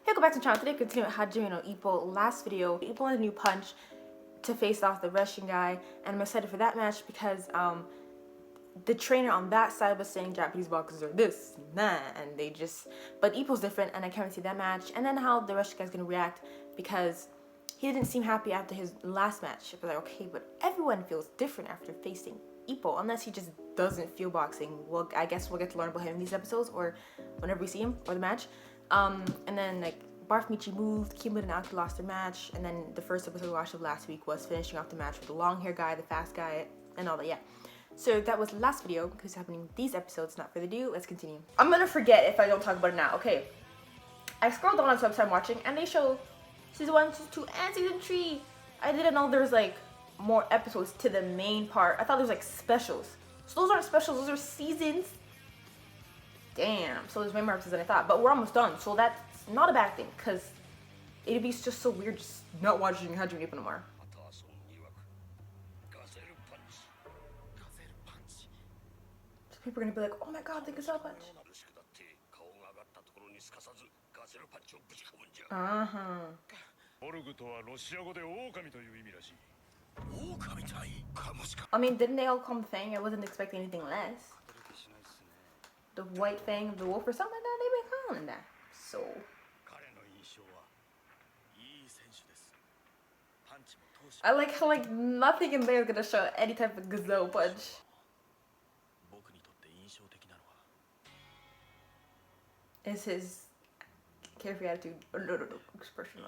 Hey, go back to the channel. Today, continue with Hajime no Ippo. Last video, Ippo had a new punch to face off the Russian guy, and I'm excited for that match because the trainer on that side was saying Japanese boxers are this and that, and they just, but Ippo's different, and I can't wait to see that match, and then how the Russian guy's gonna react because he didn't seem happy after his last match. I was like, okay, but everyone feels different after facing Ippo, unless he just doesn't feel boxing. Well, I guess we'll get to learn about him in these episodes or whenever we see him or the match. And then like Barf Michi moved, Kimura and Aki lost their match, and then the first episode we watched of last week was finishing off the match with the long hair guy, the fast guy, and all that. Yeah. So that was the last video because it's happening in these episodes. Not further ado, let's continue. I'm gonna forget if I don't talk about it now. Okay. I scrolled down on the website I'm watching, and they show season 1, season 2, and season 3. I didn't know there was like more episodes to the main part. I thought there was like specials. So those aren't specials, those are seasons. Damn, so there's way more episodes than I thought. But we're almost done, so that's not a bad thing, because it'd be just so weird just not watching Hajime no more. So people are gonna be like, oh my god, the gazelle punch. I mean, didn't they all call him Fang? I wasn't expecting anything less. The white fang of the wolf or something like that, they've been calling that. So I like how like nothing in there is gonna show any type of gazelle punch. Is his carefree attitude expression,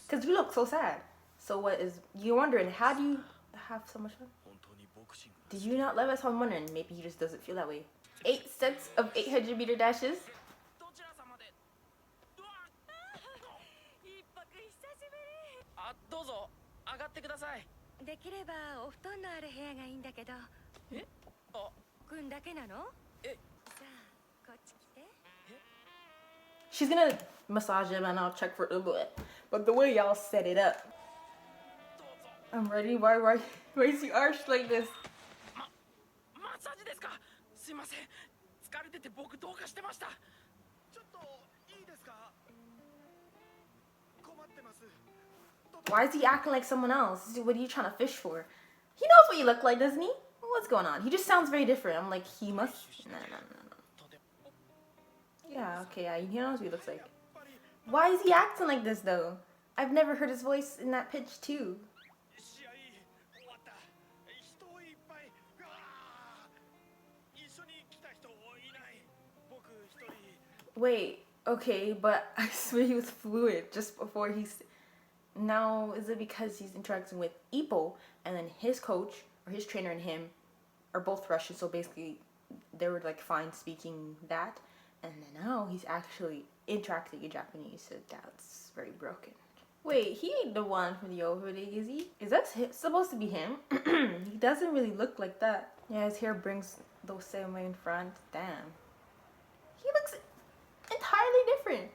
because you look so sad. So what is, you're wondering, how do you have so much fun? Did you not love us? I'm wondering, maybe he just doesn't feel that way. 8 sets of 800-meter dashes. She's gonna massage him and I'll check for but the way y'all set it up, I'm ready. Why is he arched like this? Why is he acting like someone else? What are you trying to fish for? He knows what you look like, doesn't he? What's going on? He just sounds very different. I'm like, he must. No. Yeah, okay, yeah, he knows what he looks like. Why is he acting like this though? I've never heard his voice in that pitch too. Wait, okay, but I swear he was fluid just before he's... Now, is it because he's interacting with Ippo, and then his coach, or his trainer and him, are both Russian, so basically they were like fine speaking that, and then now he's actually interacting in Japanese, so that's very broken. Wait, he ain't the one from the overdig, is he? Is that supposed to be him? He doesn't really look like that. Yeah, his hair brings those same way in front. Damn. He looks entirely different.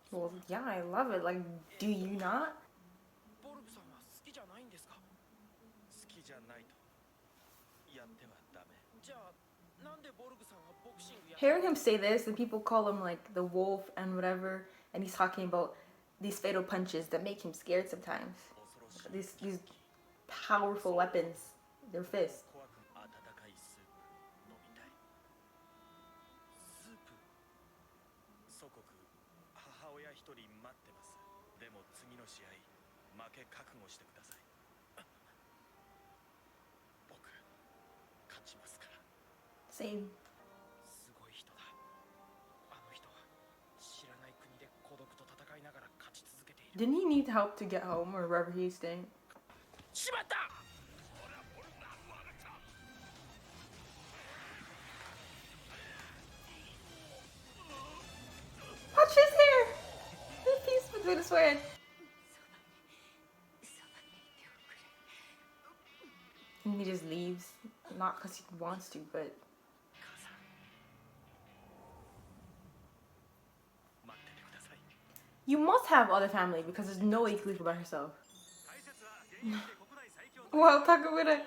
Well, yeah, I love it. Like, do you not? Hearing him say this, and people call him like the wolf and whatever, and he's talking about these fatal punches that make him scared sometimes. These powerful weapons, their fists. Same. Didn't he need help to get home or wherever he's staying? Watch his hair! The piece between his forehead. And he just leaves. Not because he wants to, but... You must have other family because there's no way you can leave her by herself. Wow, Takamura.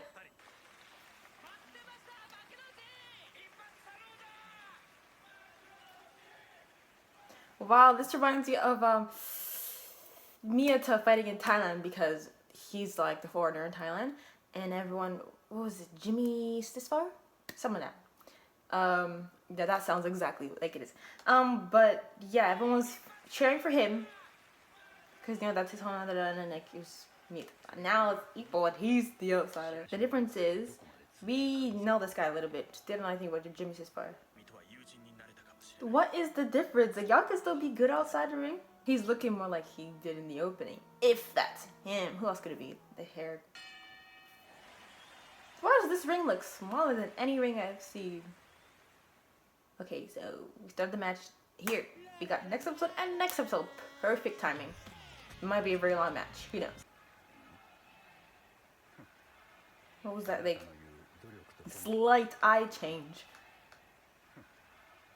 Wow, this reminds me of Miyata fighting in Thailand because he's like the foreigner in Thailand, and everyone, what was it, Jimmy Stisfar? Some of that. Yeah, that sounds exactly like it is. But yeah, everyone's cheering for him because you know that's his home, and like it was me. Now it's Ippo and he's the outsider. The difference is we know this guy a little bit. Just didn't know anything about Jimmy Stisfar. What is the difference? Like, y'all can still be good outside the ring. He's looking more like he did in the opening. If that's him. Who else could it be? The hair. Why does this ring look smaller than any ring I've seen? Okay, so we started the match here. We got next episode and next episode. Perfect timing. It might be a very long match. Who knows? What was that? Like, slight eye change.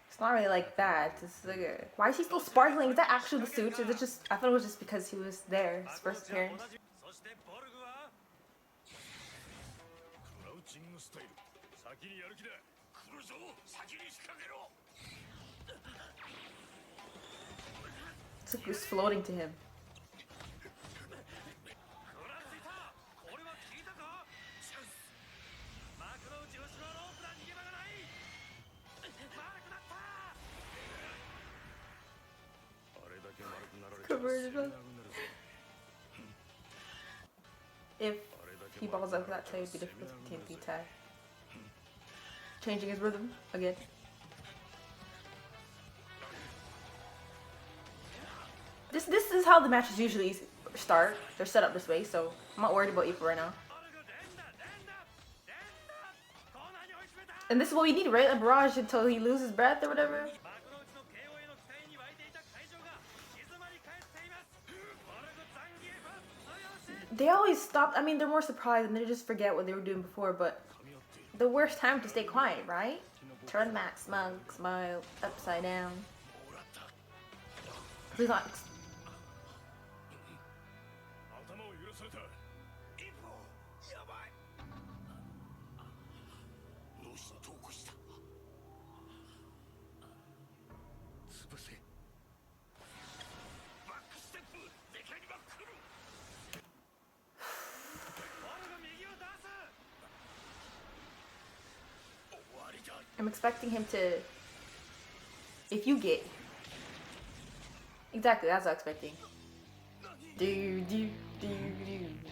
It's not really like that. It's like, why is he still sparkling? Is that actually the suit? Is it just? I thought it was just because he was there, his first appearance. It's like he was floating to him. If he balls up that tag, it'd be difficult to TNT tag. Changing his rhythm again. This is how the matches usually start. They're set up this way, so I'm not worried about Ippo right now. And this is what we need, right? A barrage until he loses breath or whatever. They always stop. I mean, they're more surprised and they just forget what they were doing before, but the worst time to stay quiet, right? Turn back, smile, upside down. Please not. I'm expecting him to, if you get, exactly, that's what I'm expecting.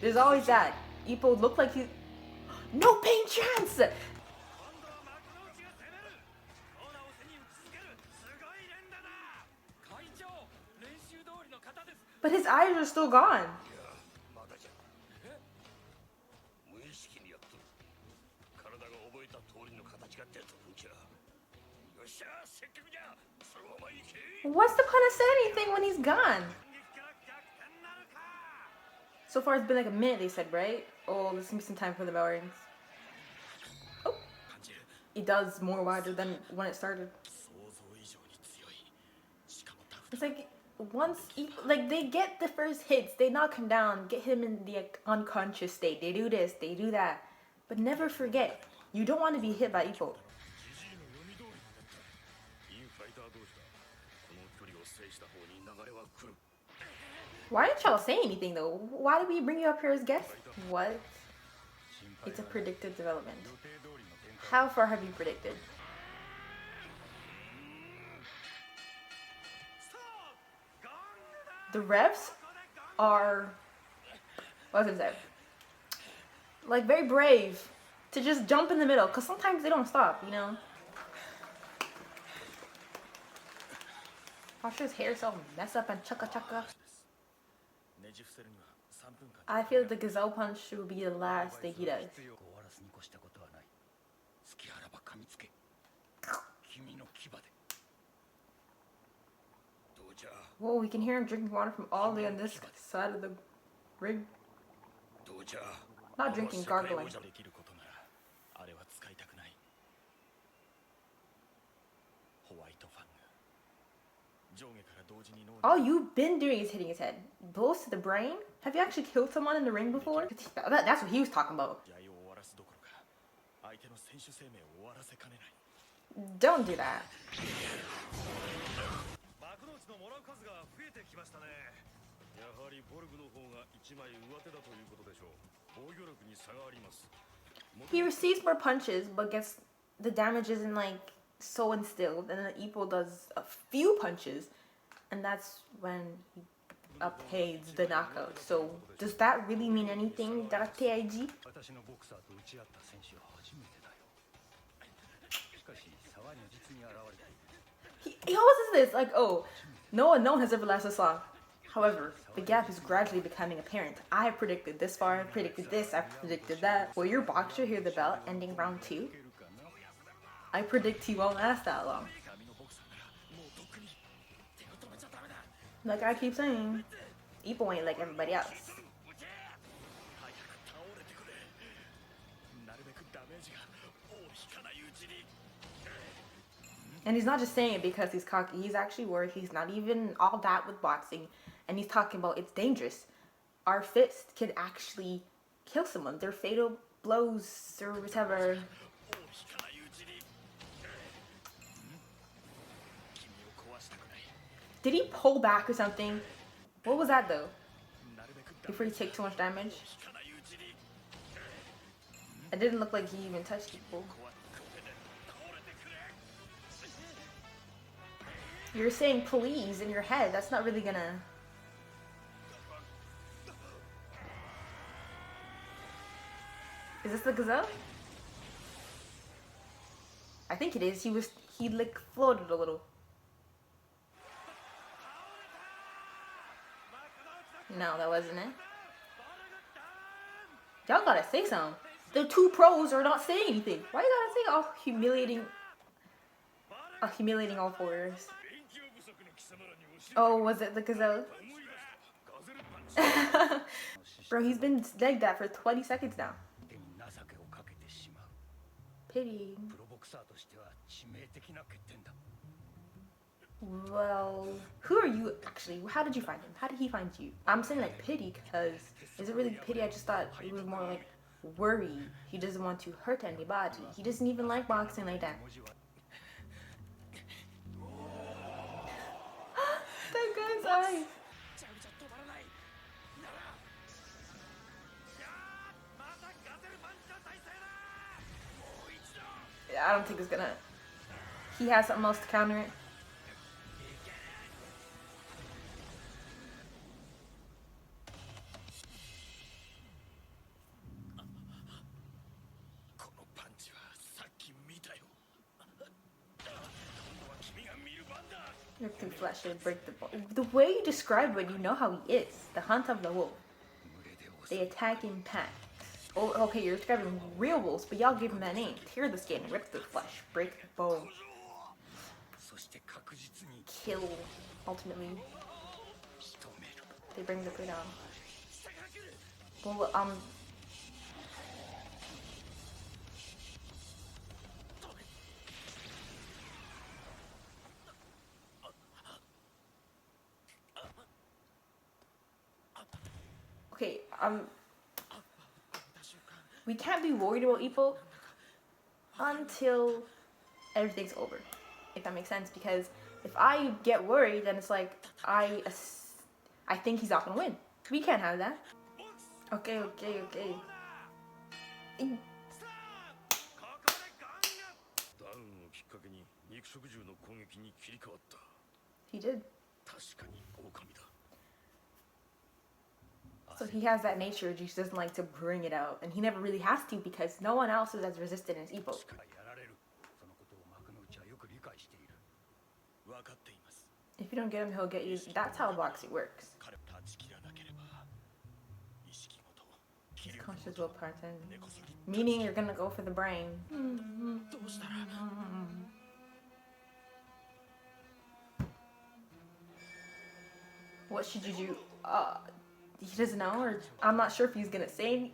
There's always that. Ippo looked like he, no pain chance! But his eyes are still gone. What's the point of saying anything when he's gone? So far it's been like a minute, they said, right? Oh, there's gonna be some time for the bell rings. Oh, it does more wider than when it started. It's like once, like they get the first hits, they knock him down, get him in the unconscious state. They do this, they do that, but never forget, you don't want to be hit by Ippo. Why didn't y'all say anything though? Why did we bring you up here as guests? What? It's a predicted development. How far have you predicted? The refs are, what was it? Like very brave to just jump in the middle, because sometimes they don't stop, you know? Watch his hair so mess up and chaka chaka. I feel the gazelle punch will be the last thing he does. Whoa, we can hear him drinking water from all the way on this side of the ring. Not drinking, gargling. All you've been doing is hitting his head. Blows to the brain? Have you actually killed someone in the ring before? That's what he was talking about. Don't do that. He receives more punches, but gets the damage isn't like so instilled, and then Ippo does a few punches, and that's when he obtains the knockout. So does that really mean anything, Date? He always says this, like, oh, no one has ever lasted this long. However, the gap is gradually becoming apparent. I have predicted this far, I predicted this, I predicted that. Will your boxer hear the bell ending round 2? I predict he won't last that long. Like I keep saying, Ippo ain't like everybody else. And he's not just saying it because he's cocky. He's actually worried. He's not even all that with boxing. And he's talking about it's dangerous. Our fist can actually kill someone. They're fatal blows or whatever. Did he pull back or something? What was that though? Before he take too much damage? It didn't look like he even touched people. You're saying please in your head. That's not really gonna... Is this the gazelle? I think it is. He like floated a little. No, that wasn't it. Y'all gotta say something. The two pros are not saying anything. Why you gotta say all humiliating all fours? Oh, was it the gazelle? Bro, he's been like that for 20 seconds now. Pity. Well, who are you actually? How did you find him? How did he find you? I'm saying like pity because is it really pity? I just thought it was more like worry. He doesn't want to hurt anybody. He doesn't even like boxing like that. That guy's eyes. I don't think it's gonna... He has something else to counter it. Rip through flesh and break the bone. The way you described it, you know how he is. The hunt of the wolf. They attack in packs. Oh, okay, you're describing real wolves, but y'all give him that name. Tear the skin, rip the flesh, break the bone. Kill, ultimately. They bring the prey down. Well, okay, we can't be worried about Ippo until everything's over, if that makes sense, because if I get worried, then it's like, I think he's not gonna win. We can't have that. Okay. He did. So he has that nature, he just doesn't like to bring it out. And he never really has to because no one else is as resistant as Ippo. If you don't get him, he'll get you. That's how boxing works. Conscious will part in. Meaning you're gonna go for the brain. What should you do? He doesn't know, or I'm not sure if he's gonna say anything.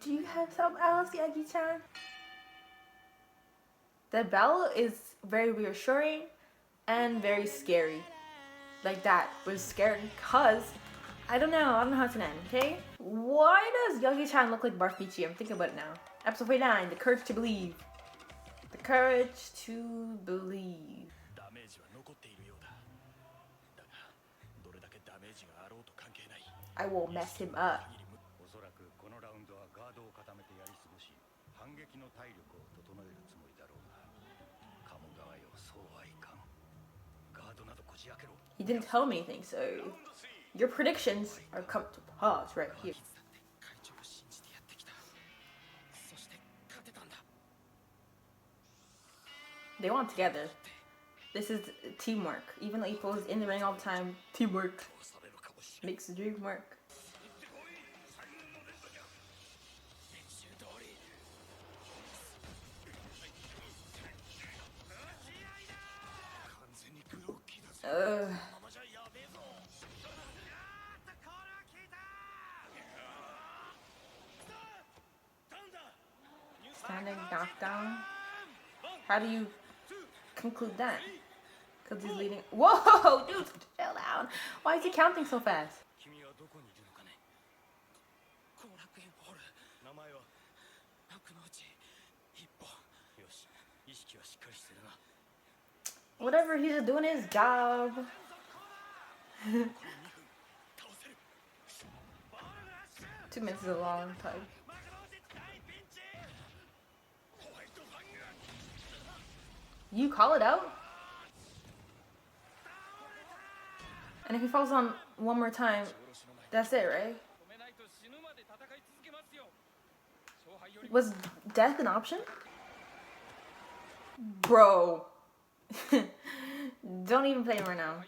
Do you have something else, Yagi-chan? The bell is very reassuring and very scary. Like that was scary because I don't know how it's gonna end, okay? Why does Yogi-chan look like Barf Michi? I'm thinking about it now. Episode 49, The Courage to Believe. The Courage to Believe. I will mess him up. He didn't tell me anything, so your predictions are come to pause right here. They want together. This is teamwork. Even though Ippo is in the ring all the time, teamwork makes the dream work. Standing knockdown. How do you conclude that? Because he's leading. Whoa, dude, chill down. Why is he counting so fast? Whatever, he's just doing his job. 2 minutes is a long time. You call it out? And if he falls on one more time, that's it, right? Was death an option? Bro. Don't even play him right now.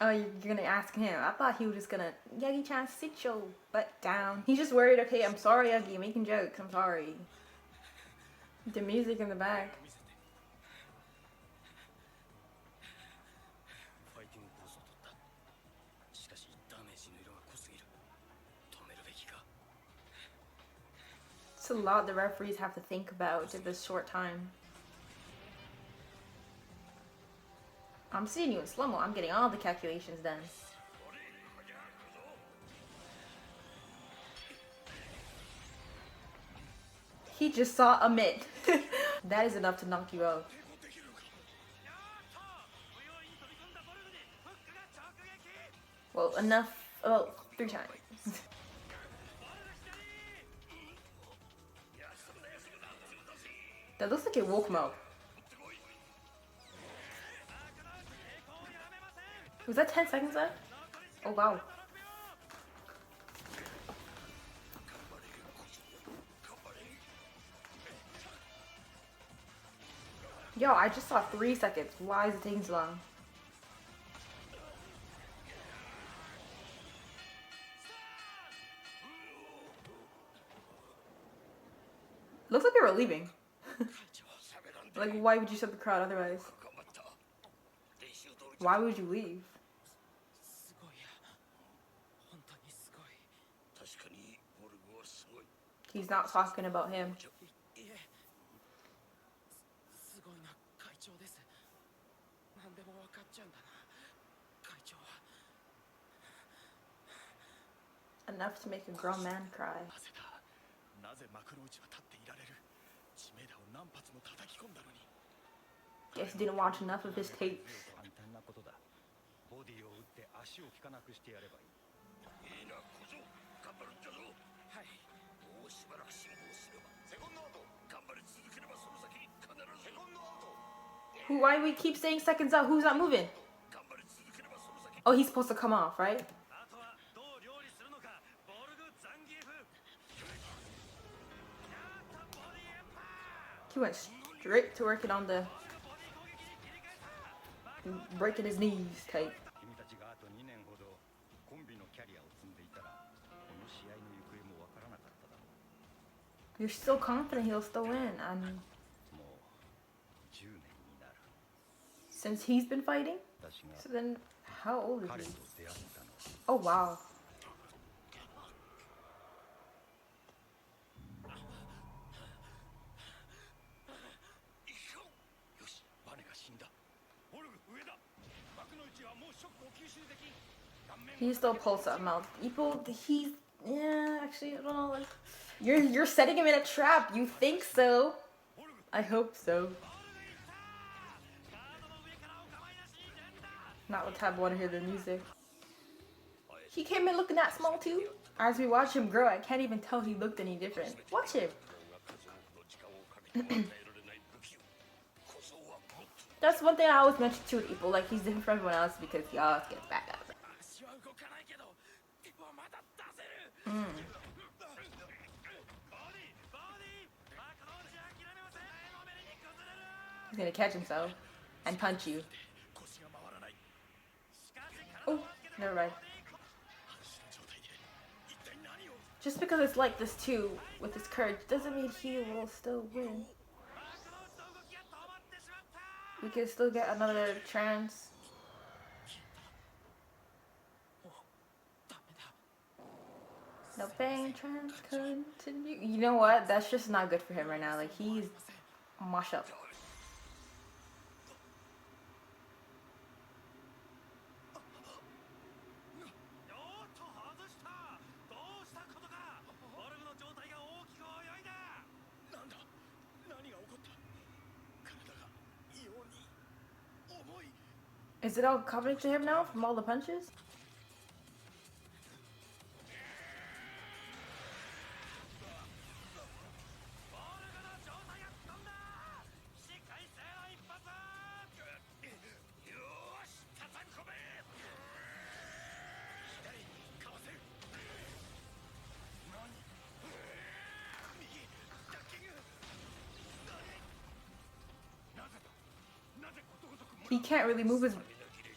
Oh, you're gonna ask him. I thought he was just gonna, Yagi-chan, sit your butt down. He's just worried, okay, I'm sorry, Yagi, you're making jokes, I'm sorry. The music in the back. It's a lot the referees have to think about in this short time. I'm seeing you in slow-mo. I'm getting all the calculations done. He just saw a mid. That is enough to knock you out. Well, enough about 3 times. That looks like it woke him up. Was that 10 seconds left? Oh wow. Yo, I just saw 3 seconds. Why is it taking so long? Looks like they were leaving. Like, why would you shut the crowd otherwise? Why would you leave? He's not talking about him. Enough to make a grown man cry. Guess he didn't watch enough of his tapes. Why do we keep saying seconds out? Who's not moving? Oh, he's supposed to come off, right? He went straight to working on the breaking his knees type. You're still confident he'll still win. Since he's been fighting? So then, how old is he? Oh wow. He still pulls something out. Ippo, he's yeah. Actually, I don't know. Like, you're setting him in a trap. You think so? I hope so. Not the type I want to hear the music. He came in looking that small too. As we watch him grow, I can't even tell he looked any different. Watch him. That's one thing I always mention too with Ippo. Like, he's different from everyone else because he always gets back up. He's gonna catch himself and punch you. Oh, never mind. Just because it's like this too, with his courage, doesn't mean he will still win. We can still get another chance. No pain, trance continue. You know what? That's just not good for him right now. Like, he's mush up. Is it all coming to him now from all the punches? He can't really move his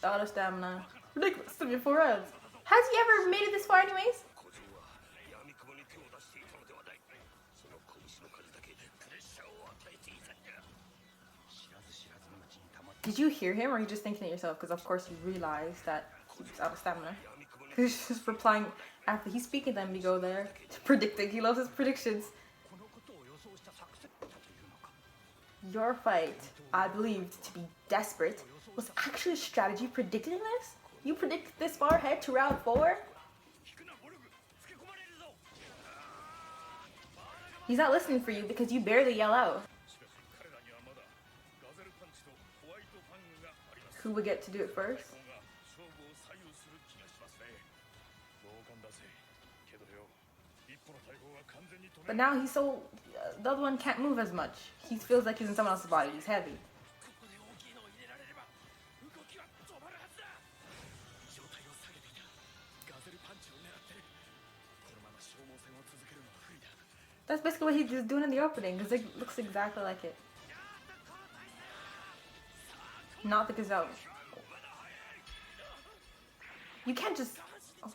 auto stamina. Ridiculous to me for us. Has he ever made it this far anyways? Did you hear him or are you just thinking to yourself? Because of course you realize that he's out of stamina. He's just replying after he's speaking them we go there. Predicting. He loves his predictions. Your fight, I believed to be desperate, was actually a strategy predicted in this? You predicted this far ahead to round 4? He's not listening for you because you barely yell out. Who would get to do it first? But now he's so... the other one can't move as much. He feels like he's in someone else's body. He's heavy. That's basically what he's just doing in the opening, because it looks exactly like it. Not the KÄUSU. You can't just... Oh.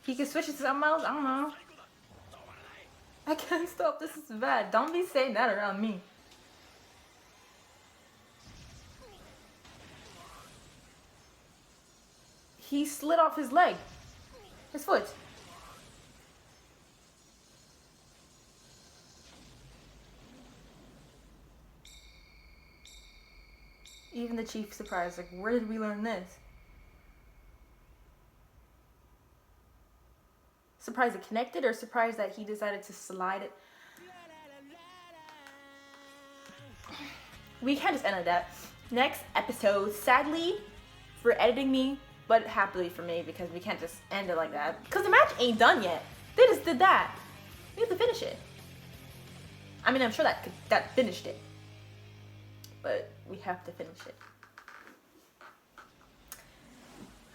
He can switch it to something else? I don't know. I can't stop. This is bad. Don't be saying that around me. He slid off his leg. His foot. Even the chief surprised. Like, where did we learn this? Surprised it connected or surprised that he decided to slide it? We can't just end at that. Next episode, sadly for editing me, but happily for me because we can't just end it like that. Because the match ain't done yet. They just did that. We have to finish it. I mean, I'm sure that finished it. But we have to finish it.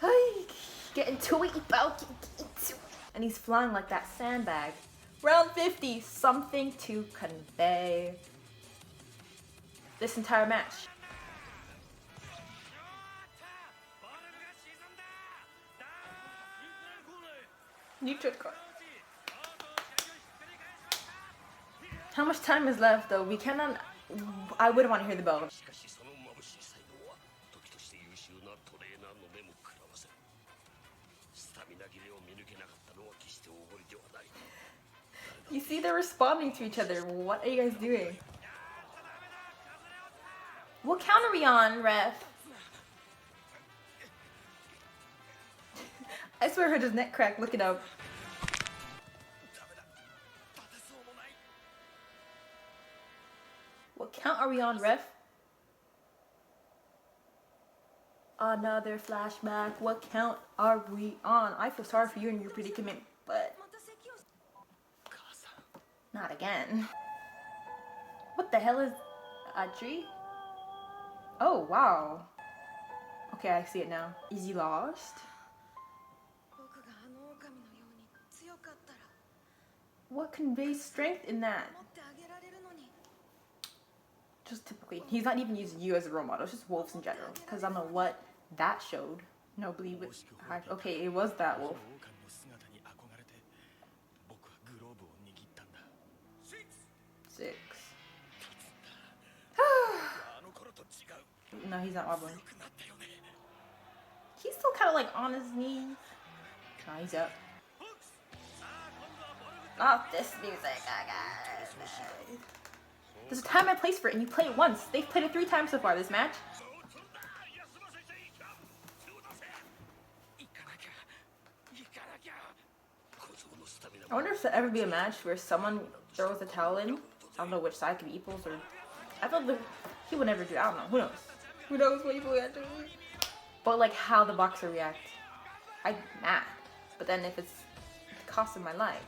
Hey, get into it, Ippo. Get into it. And he's flying like that sandbag. Round 50, something to convey. This entire match. Neutral card. How much time is left though? We cannot... I wouldn't want to hear the bell. You see, they're responding to each other. What are you guys doing? What count are we on, ref? I swear I heard his neck crack. Look it up. What count are we on, ref? Another flashback. What count are we on? I feel sorry for you and your predicament, but not again. What the hell is a tree? Oh, wow. Okay, I see it now. Is he lost? What conveys strength in that? Just typically, he's not even using you as a role model, it's just wolves in general. Because I don't know what that showed. No, believe it. Okay, it was that wolf. 6. No, he's not wobbling. He's still kind of like on his knees. Nah, he's up. Not this music, I got it. There's a time and place for it, and you play it once. They've played it 3 times so far this match. I wonder if there'll ever be a match where someone throws a towel in. I don't know which side, could be Ippo's or... I thought he would never do it. I don't know. Who knows? Who knows what Ippo would do? But like how the boxer reacts. I'm mad. But then if it's the cost of my life.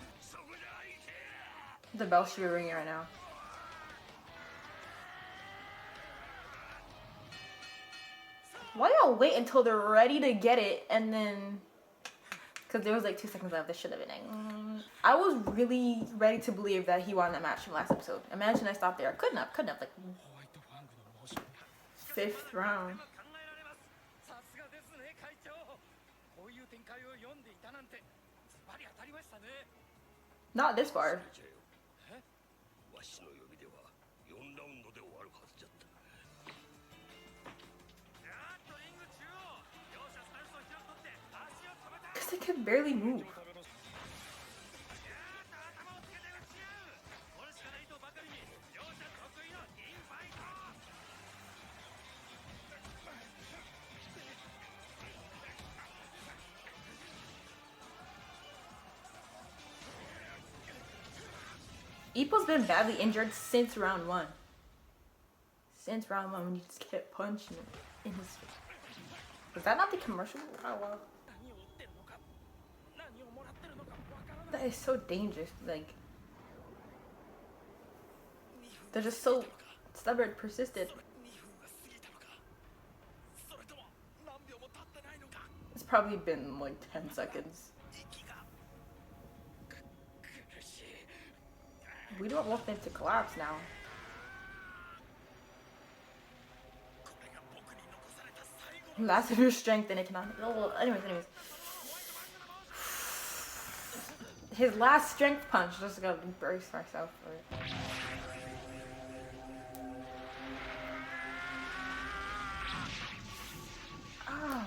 The bell should be ringing right now. Why y'all wait until they're ready to get it and then... Because there was like 2 seconds left, this should have been it. I was really ready to believe that he won that match from last episode. Imagine I stopped there. I couldn't have, like... 5th round. Not this far. Because they could barely move. Ippo's been badly injured since round 1. Since round 1 when you just kept punching him in his face. Was that not the commercial? Oh wow. That is so dangerous. Like, they're just so stubborn, persistent. It's probably been like 10 seconds. We don't want them to collapse now. Last of your strength and it cannot. Oh, anyways. His last strength punch. Just gotta brace myself for it. Oh.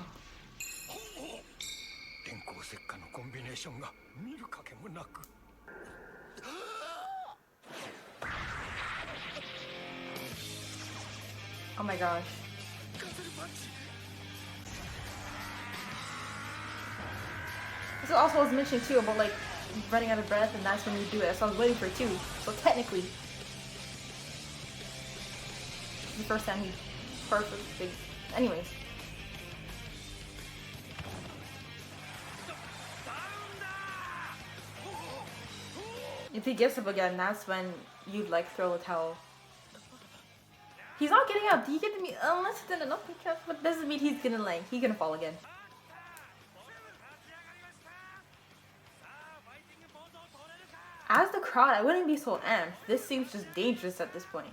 Oh my gosh. This is also what I was mentioning too about like running out of breath, and that's when you do it. So I was waiting for it too. So technically, the first time he perfect. Anyways. If he gives up again, that's when you'd like throw a towel. He's not getting up. Do you get me? Unless he did enough, but doesn't mean he's gonna fall again. As the crowd, I wouldn't be so amped. This seems just dangerous at this point.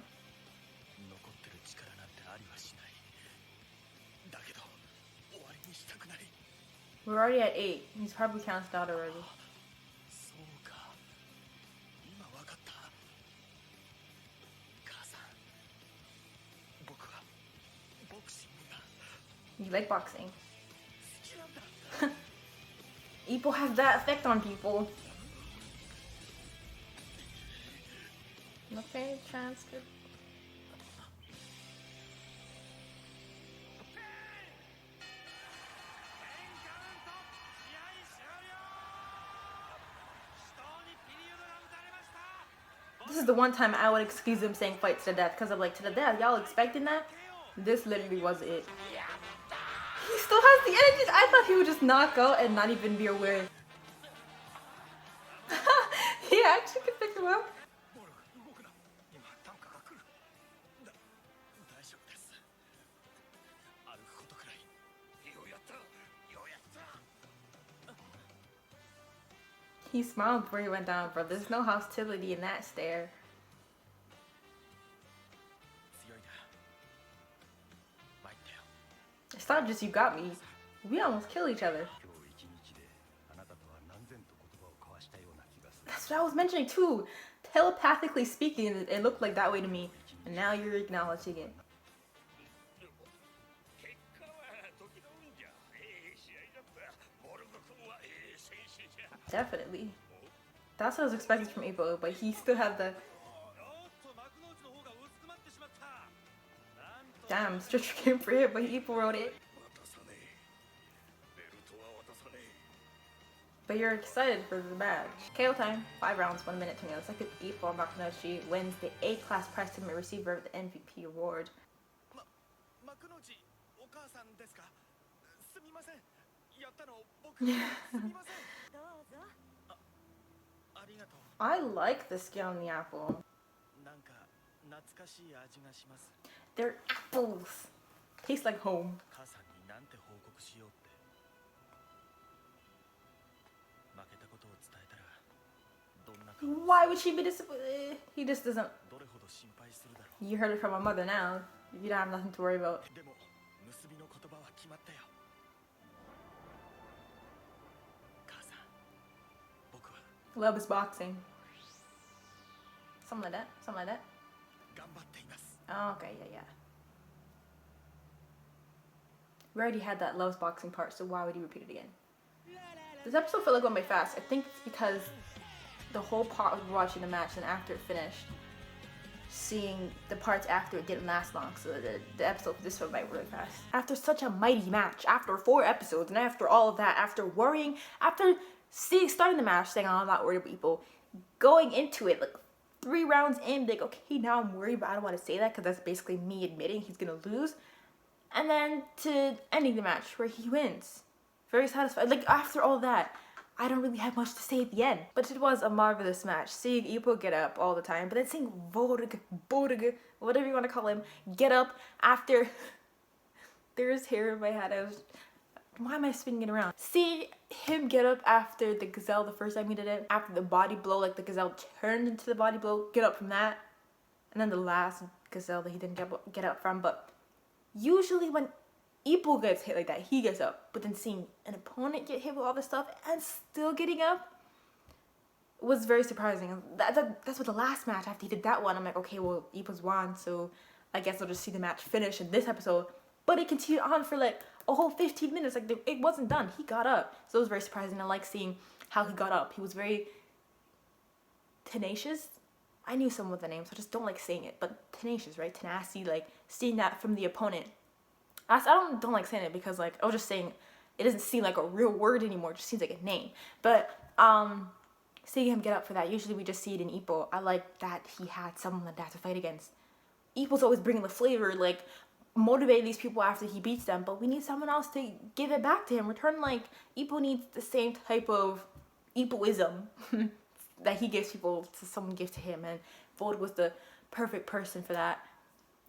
We're already at 8. He's probably counted out already. You like boxing. Ippo has that effect on people. Okay, transcript. is the one time I would excuse him saying fight to the death, because I'm like, to the death, y'all expecting that? This literally was it. He still has the energy. I thought he would just knock out and not even be aware. He actually could pick him up. He smiled before he went down, bro. There's no hostility in that stare. It's not just you got me. We almost kill each other. That's what I was mentioning too. Telepathically speaking, it looked like that way to me. And now you're acknowledging it. Definitely. That's what I was expecting from Ippo, but he still had the... Damn, Stretcher came for it, but Ippo wrote it. But you're excited for the match. KO time, 5 rounds, 1 minute to go. Second, Ippo Makunochi wins the A-class prize tournament receiver of the MVP award. I like the skin on the apple. They're apples. Taste like home. Why would she be disappointed? He just doesn't. You heard it from my mother now. You don't have nothing to worry about. Love is boxing. Something like that. Something like that. Oh, okay, yeah. We already had that loves boxing part, so why would he repeat it again? This episode felt like went by fast. I think it's because the whole part of watching the match and after it finished, seeing the parts after it didn't last long, so the episode this went by really fast. After such a mighty match, after 4 episodes, and after all of that, after worrying, after starting the match saying, oh, I'm not worried about people, going into it like 3 rounds in, like, okay, now I'm worried, but I don't want to say that because that's basically me admitting he's gonna lose. And then to ending the match where he wins. Very satisfied. Like, after all that, I don't really have much to say at the end. But it was a marvelous match. Seeing Ippo get up all the time, but then seeing Bodega, whatever you want to call him, get up after there's hair in my head. Why am I spinning it around? See him get up after the gazelle the first time he did it, after the body blow, like the gazelle turned into the body blow, get up from that, and then the last gazelle that he didn't get up from. But usually when Ippo gets hit like that, he gets up. But then seeing an opponent get hit with all this stuff and still getting up was very surprising. That's what the last match, after he did that one, I'm like, okay, well, Ippo's won, so I guess I'll just see the match finish in this episode. But it continued on for like a whole 15 minutes. Like, it wasn't done. He got up. So it was very surprising. I like seeing how he got up. He was very tenacious. I knew someone with the name, so I just don't like saying it. But tenacious, right? Tenacity, like seeing that from the opponent. I don't like saying it because, like, I was just saying it doesn't seem like a real word anymore. It just seems like a name. But seeing him get up for that, usually we just see it in Ippo. I like that he had someone like that to fight against. Ippo's always bringing the flavor, like, motivating these people after he beats them, but we need someone else to give it back to him. Return, like, Ippo needs the same type of Ippoism that he gives people to someone give to him, and Vold was the perfect person for that.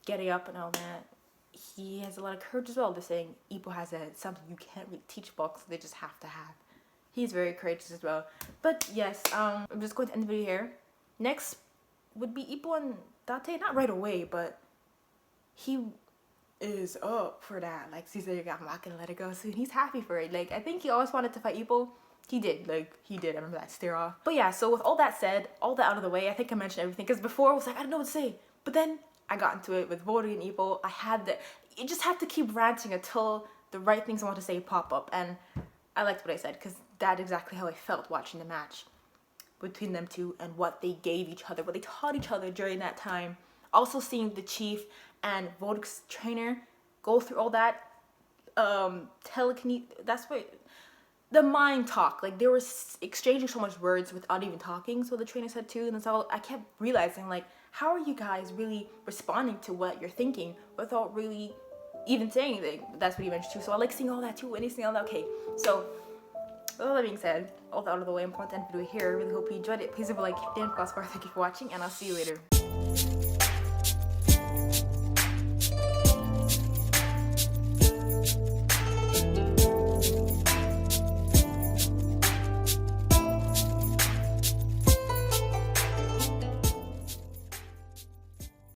Getting up and all that. He has a lot of courage as well. They're saying Ippo has something you can't really teach box, they just have to have. He's very courageous as well. But yes, I'm just going to end the video here. Next would be Ippo and Date. Not right away, but he is up for that. Like, he's like, I'm not gonna let it go soon. He's happy for it. Like, I think he always wanted to fight Ippo. He did. I remember that stare off. But yeah, so with all that said, all that out of the way, I think I mentioned everything. Because before I was like, I don't know what to say. But then I got into it with Voldie and Ippo. You just have to keep ranting until the right things I want to say pop up. And I liked what I said, because that's exactly how I felt watching the match between them two and what they gave each other, what they taught each other during that time. Also seeing the Chief and Vold's trainer go through all that telekinesis. That's what the mind talk. Like they were exchanging so much words without even talking. So the trainer said too, and so I kept realizing like, how are you guys really responding to what you're thinking without really even saying anything? That's what he mentioned too. So I like seeing all that too, and seeing all that. Okay, so with all that being said, all that out of the way, I'm going to end the video here. I really hope you enjoyed it. Please leave a like, hit the end, thank you for watching, and I'll see you later.